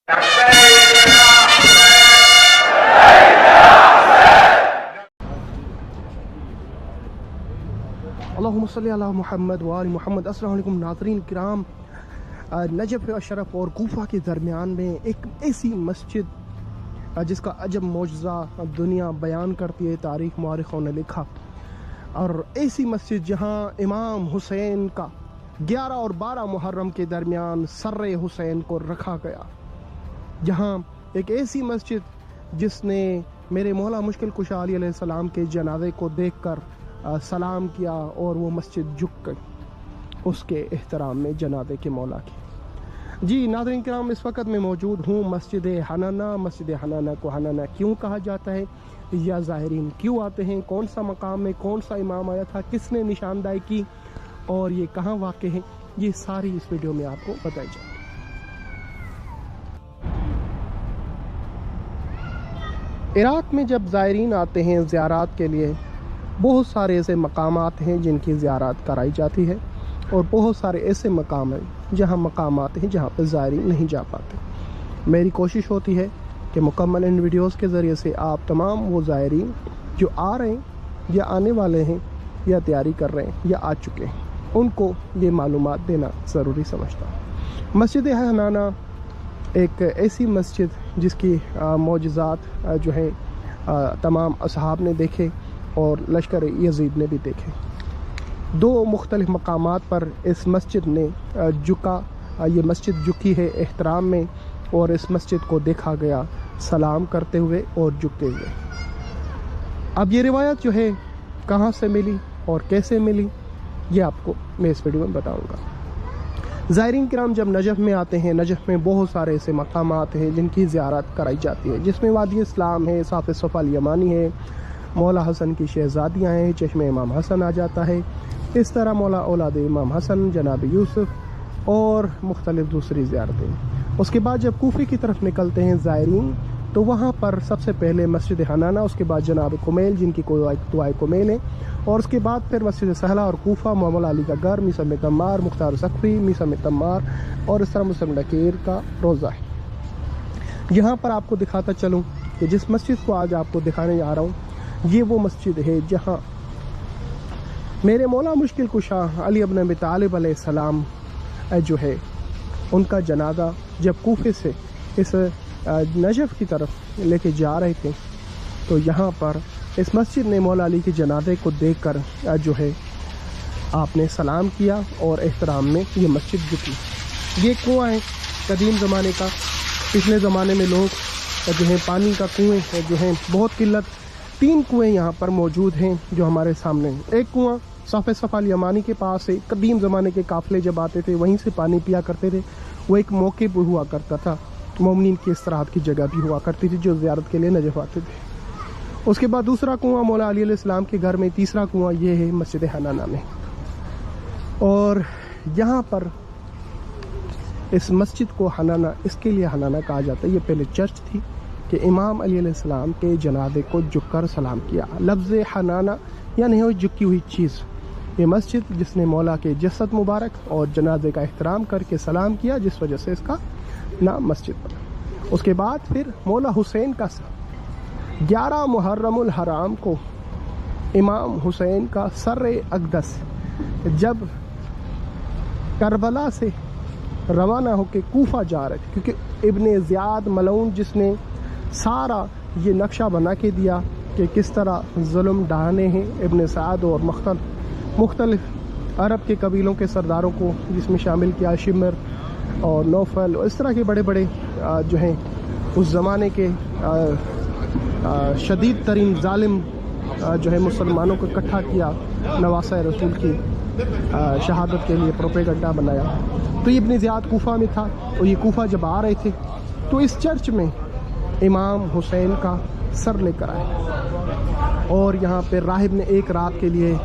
अल्लाहुम्मा सल्ली अला मुहम्मद व आलि मुहम्मद। अस्सलाम वालेकुम नाज़रीन किराम, नजफ़ अशरफ और कूफा के दरमियान में एक ऐसी मस्जिद जिसका अजब मौजज़ा दुनिया बयान करती है, तारीख़ मुआरिख़ों ने लिखा। और ऐसी मस्जिद जहाँ इमाम हुसैन का 11 और 12 मुहर्रम के दरमियान सर्रे हुसैन को रखा गया, जहाँ एक ऐसी मस्जिद जिसने मेरे मौला मुश्किल कुशा अलैहिस्सलाम के जनाज़े को देख कर सलाम किया और वो मस्जिद झुक गई उसके एहतराम में जनाज़े के मौला की। जी नाज़रीन किराम, इस वक्त मैं मौजूद हूँ मस्जिद हनाना। मस्जिद हनाना को हनाना क्यों कहा जाता है, या ज़ाहिरीन क्यों आते हैं, कौन सा मकाम में कौन सा इमाम आया था, किसने निशानदाही की और ये कहाँ वाक़ है, ये सारी इस वीडियो में आपको बताई जाए। इराक़ में जब ज़ायरीन आते हैं ज़ियारत के लिए, बहुत सारे ऐसे मकामात हैं जिनकी ज़ियारत कराई जाती है और बहुत सारे ऐसे मकाम हैं जहाँ मकामात हैं जहाँ पर ज़ायरीन नहीं जा पाते। मेरी कोशिश होती है कि मुकम्मल इन वीडियोज़ के ज़रिए से आप तमाम वो ज़ायरीन जो आ रहे हैं या आने वाले हैं या तैयारी कर रहे हैं या आ चुके हैं, उनको ये मालूमात देना ज़रूरी समझता हूँ। मस्जिद हनाना एक ऐसी मस्जिद जिसकी मौजज़ात जो है तमाम असहाब ने देखे और लश्कर यजीद ने भी देखे। 2 मुख्तलिफ मकामात पर इस मस्जिद ने ये मस्जिद झुकी है एहतराम में, और इस मस्जिद को देखा गया सलाम करते हुए और झुकते हुए। अब ये रिवायत जो है कहाँ से मिली और कैसे मिली, ये आपको मैं इस वीडियो में बताऊंगा। ज़ायरीन किराम जब नजफ़ में आते हैं, नजफ़ में बहुत सारे ऐसे मकामात हैं जिनकी ज़ियारत कराई जाती है, जिसमें वादी इस्लाम है, साफ़ सफ़ा यमानी है, मौला हसन की शहज़ादियाँ हैं, चश्मे इमाम हसन आ जाता है, इस तरह मौला औलाद इमाम हसन, जनाब यूसुफ और मुख्तलिफ दूसरी ज़ियारतें। उसके बाद जब कूफे की तरफ निकलते हैं ज़ायरीन, तो वहाँ पर सबसे पहले मस्जिद हनाना, उसके बाद जनाब कुमैल जिनकी दुआए कुमैल है, और उसके बाद फिर मस्जिद सहला और कूफा, मौला अली का घर, मीसा में तम्मार, मुख्तार सकफ़ी, मीसा में तम्मार, और इस तरह मुस्लिम नकीर का रोज़ा है। यहाँ पर आपको दिखाता चलूँ कि जिस मस्जिद को आज आपको दिखाने जा रहा हूँ, ये वो मस्जिद है जहाँ मेरे मौला मुश्किल कुशा अली इब्न अबी तालिब अलैहिस्सलाम जो है उनका जनाजा जब कूफे से इस नजफ़ की तरफ लेके जा रहे थे, तो यहाँ पर इस मस्जिद ने मौला अली के जनाजे को देखकर जो है आपने सलाम किया और एहतराम में ये मस्जिद झुकी। ये कुआं है कदीम ज़माने का। पिछले ज़माने में लोग जो है पानी का कुएँ जो है बहुत किल्लत, 3 कुएँ यहाँ पर मौजूद हैं जो हमारे सामने हैं। एक कुआँ साफ़ सफ़ा यमानी के पास है, कदीम ज़माने के काफ़िले जब आते थे वहीं से पानी पिया करते थे। वो एक मौके पर हुआ करता था, मोमिनीन की इस्तराहत की जगह भी हुआ करती थी जो ज़ियारत के लिए नजफ़ आते थे। उसके बाद दूसरा कुआँ मौला अली अलैहिस्सलाम के घर में, तीसरा कुआँ ये है मस्जिद हनाना में। और यहाँ पर इस मस्जिद को हनाना इसके लिए हनाना कहा जाता है, ये पहले चर्च थी कि इमाम अली अलैहिस्सलाम के जनाजे को झुककर सलाम किया। लफ्ज़ हनाना यानी वो झुकी हुई चीज़, ये मस्जिद जिसने मौला के जसद मुबारक और जनाजे का एहतराम करके सलाम किया, जिस वजह से इसका नाम मस्जिद पड़ा। उसके बाद फिर मौला हुसैन का 11 मुहर्रमुल हराम को इमाम हुसैन का सर्रे अक़दस जब करबला से रवाना होकर कूफा जा रहे थे, क्योंकि इब्ने ज़ियाद मलऊन जिसने सारा ये नक्शा बना के दिया कि किस तरह जुल्म ढाने हैं इब्ने साद और मुख्तलिफ अरब के कबीलों के सरदारों को, जिसमें शामिल किया शिमर और नौफल और इस तरह के बड़े बड़े जो हैं उस ज़माने के शदीद तरीन ज़ालिम जो है मुसलमानों को इकट्ठा किया, नवासा रसूल की शहादत के लिए प्रोपेगंडा बनाया। तो ये इब्ने ज़ियाद कूफा में था, और ये कूफा जब आ रहे थे तो इस चर्च में इमाम हुसैन का सर लेकर आए, और यहाँ पे राहिब ने एक रात के लिए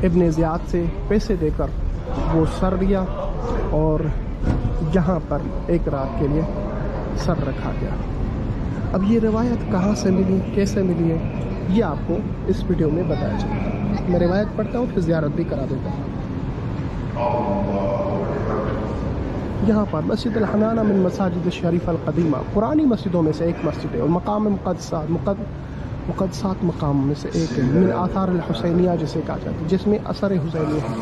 इब्ने ज़ियाद से पैसे देकर वो सर लिया, और यहाँ पर एक रात के लिए सर रखा गया। अब ये रिवायत कहाँ से मिली, कैसे मिली है, ये आपको इस वीडियो में बताया जाएगा। मैं रिवायत पढ़ता हूँ, फिर ज़ियारत भी करा देता हूँ। यहाँ पर मस्जिद अल-हनाना मिन मसाजिद शरीफ अल-क़दीमा पुरानी मस्जिदों में से एक मस्जिद है और मकाम मुक़द्दसात मकाम में से एक है। मिन आसार अल-हुसैनिया जिसे कहा जाता है, जिसमें असर हुसैनी है,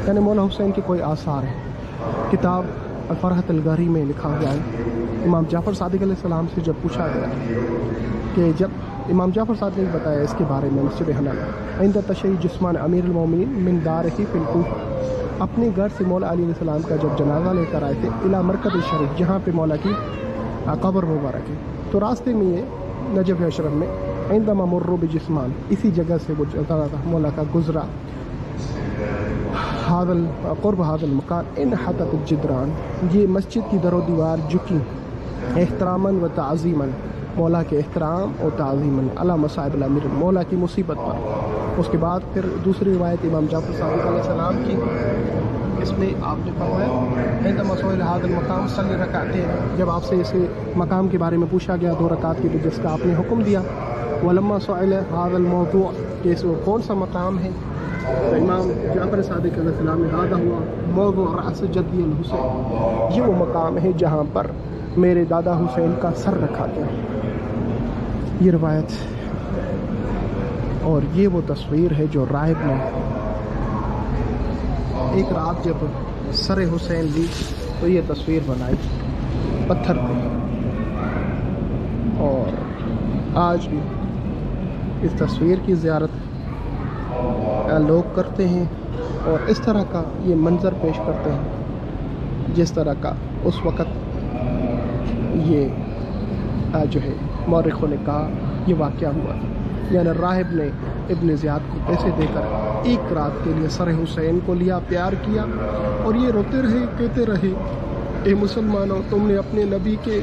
यानी मौला हुसैन के कोई आसार है। किताब फरहत अल-गरी में लिखा हुआ है। इमाम जाफ़र सादिक़ अलैहिस्सलाम से जब पूछा गया कि जब इमाम जाफ़र सादिक़ ने बताया इसके बारे में मस्जिद हनाना इंद तशय्युअ जिस्मान अमीर अल-मोमिनीन मिन दारिही फिल कूफा, अपने घर से मौला अली अलैहिस्सलाम का जब जनाजा लेकर आए थे इला मरकज़ शरीफ, जहाँ पे मौला की कब्र मुबारक है, तो रास्ते में ये नजफ़ अशरफ में इंदमा मुर्रू बिजिस्मान, इसी जगह से वो मौला का गुजरा हादल क़ुर्ब हादल मकान इन हतत जिद्रान, ये मस्जिद की दरो दीवार झुकी एहतरामन व ताज़ीमन, मौला के एहतराम और ताज़ीमन अला मसाइब अमीर, मौला की मुसीबत पर। उसके बाद फिर दूसरी रिवायत इमाम जाफ़र सादिक़ अलैहिस्सलाम की, इसमें आपने फरमाया मसौल हादल मकाम सल्ली रकातें, जब आपसे इस मकाम के बारे में पूछा गया 2 रकात के लिए जिसका आपने हुक्म दिया, वलम्मा सुइल हादल मौदू, कि कौन सा मकाम है, तो इमाम जाफ़र सादिक़ अलैहिस्सलाम ने हादा हुआ मौदू रास जद्दी अल हुसैन, ये वो मकाम है जहाँ पर मेरे दादा हुसैन का सर रखा गया। ये रिवायत और ये वो तस्वीर है जो राहिब ने एक रात जब सर हुसैन ली तो ये तस्वीर बनाई पत्थर पे, और आज भी इस तस्वीर की ज़ियारत लोग करते हैं और इस तरह का ये मंज़र पेश करते हैं जिस तरह का उस वक़्त ये जो है मौरिख़ों ने कहा ये वाक़या हुआ, यानी राहिब ने इब्न ज़ियाद को पैसे देकर एक रात के लिए सर हुसैन को लिया, प्यार किया, और ये रोते रहे, कहते रहे ए मुसलमानों, तुमने अपने नबी के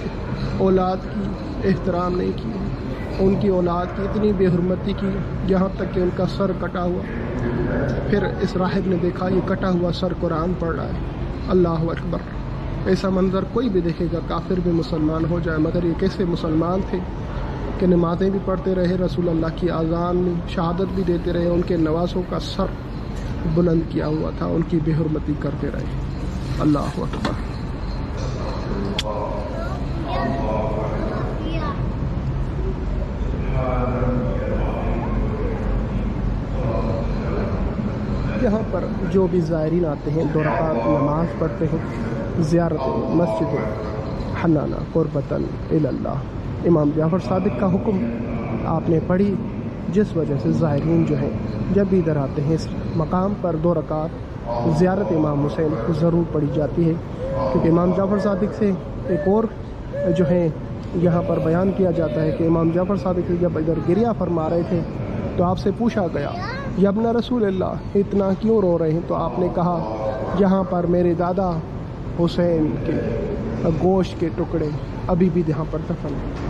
औलाद की एहतराम नहीं की, उनकी औलाद की इतनी बेहुरमती की, यहाँ तक कि उनका सर कटा हुआ। फिर इस राहिब ने देखा ये कटा हुआ सर कुरान पढ़ रहा है, अल्लाह अकबर। ऐसा मंज़र कोई भी देखेगा काफिर भी मुसलमान हो जाए, मगर ये कैसे मुसलमान थे कि नमाज़ें भी पढ़ते रहे, रसूल अल्लाह की आज़ान में शहादत भी देते रहे, उनके नवासों का सर बुलंद किया हुआ था, उनकी बेहुरमती करते रहे। अल्लाह अकबर। यहाँ पर जो भी ज़ायरीन आते हैं 2 रकात नमाज़ पढ़ते हैं, ज़ियारत मस्जिद हन्नाना क़ुर्बतन इल्लल्लाह। इमाम जाफ़र सादिक़ का हुक्म आपने पढ़ी, जिस वजह से ज़ायरीन जो हैं जब भी इधर आते हैं इस मकाम पर 2 रकात ज़ियारत इमाम हुसैन ज़रूर पढ़ी जाती है, क्योंकि इमाम जाफ़र सादिक़ से एक और जो है यहाँ पर बयान किया जाता है कि इमाम जाफ़र सादिक़ जब इधर गिरिया फरमा रहे थे तो आपसे पूछा गया यब्न रसूल अल्लाह इतना क्यों रो रहे हैं, तो आपने कहा यहाँ पर मेरे दादा हुसैन के गोश्त के टुकड़े अभी भी यहाँ पर दफन हैं।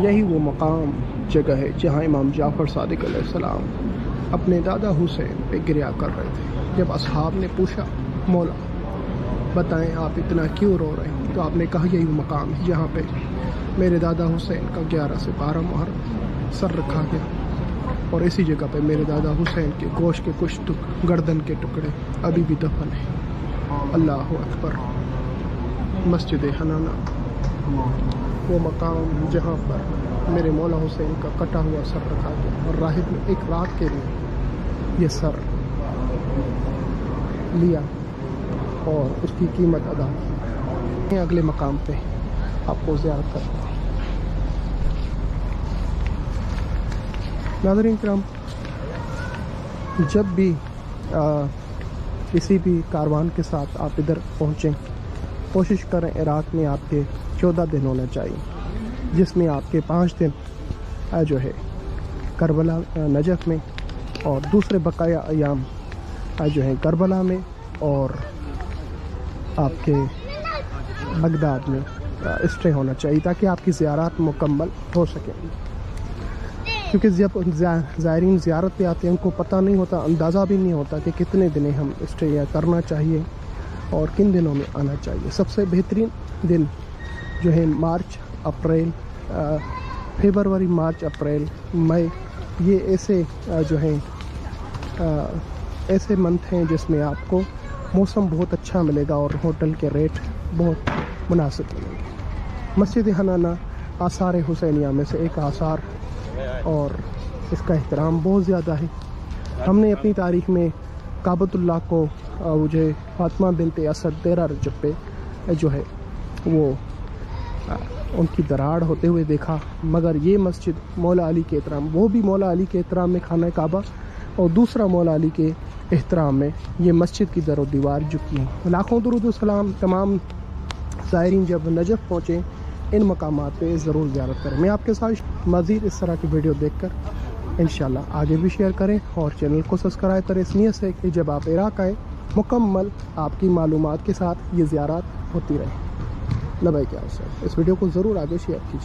यही वो मकाम जगह है जहाँ इमाम जाफ़र सादिक़ अलैहिस्सलाम अपने दादा हुसैन पे गिरिया कर रहे थे। जब असहाब ने पूछा मौला बताएं आप इतना क्यों रो रहे हैं, तो आपने कहा यही वो मकाम है जहाँ पे मेरे दादा हुसैन का 11 से 12 मुहर्रम सर रखा गया, और इसी जगह पे मेरे दादा हुसैन के गोश्त के कुछ गर्दन के टुकड़े अभी भी दफन हैं। अल्लाह अकबर। मस्जिद हनाना वो मकाम जहाँ पर मेरे मौला हुसैन का कटा हुआ सर रखा गया, और राहिब ने एक रात के लिए ये सर लिया और उसकी कीमत अदा की। अगले मकाम पे आपको ज़ियारत करते हैं। नाज़रीन किराम, जब भी किसी भी कारवान के साथ आप इधर पहुँचें, कोशिश करें इराक़ में आपके 14 दिन होना चाहिए, जिसमें आपके 5 दिन जो है करबला नजफ़ में, और दूसरे बकाया अयाम जो है करबला में और आपके बगदाद में اسٹے ہونا چاہیے تاکہ آپ کی زیارات مکمل ہو سکیں. کیونکہ جب زائرین زیارت پہ آتے ہیں ان کو پتہ نہیں ہوتا، اندازہ بھی نہیں ہوتا کہ کتنے دن ہم اسٹے کرنا چاہیے اور کن دنوں میں آنا چاہیے. سب سے بہترین دن جو ہے March April, February, March, April, May, یہ ایسے جو ہیں ایسے منتھ ہیں جس میں آپ کو موسم بہت اچھا ملے گا اور ہوٹل کے ریٹ بہت مناسب ملیں گے. مسجد حنانہ آثار حسینیہ میں سے ایک آثار اور اس کا احترام بہت زیادہ ہے. ہم نے اپنی تاریخ میں کعبۃ اللہ کو جو فاطمہ بنت اسد 13 رجب پہ جو ہے وہ ان کی دراڑ ہوتے ہوئے دیکھا، مگر یہ مسجد مولا علی کے احترام، وہ بھی مولا علی کے احترام میں خانہ کعبہ، اور دوسرا مولا علی کے احترام میں یہ مسجد کی در و دیوار جھکی ہیں. لاکھوں درود و سلام. تمام زائرین جب نجف پہنچیں ان مقامات پہ ضرور زیارت کریں. میں آپ کے ساتھ مزید اس طرح کی ویڈیو دیکھ کر انشاءاللہ آگے بھی شیئر کریں اور چینل کو سبسکرائب کریں، اس نیت سے کہ جب آپ عراق آئیں مکمل آپ کی معلومات کے ساتھ یہ زیارات ہوتی رہے. لبیک یا رسول. اس ویڈیو کو ضرور آگے شیئر کیجیے.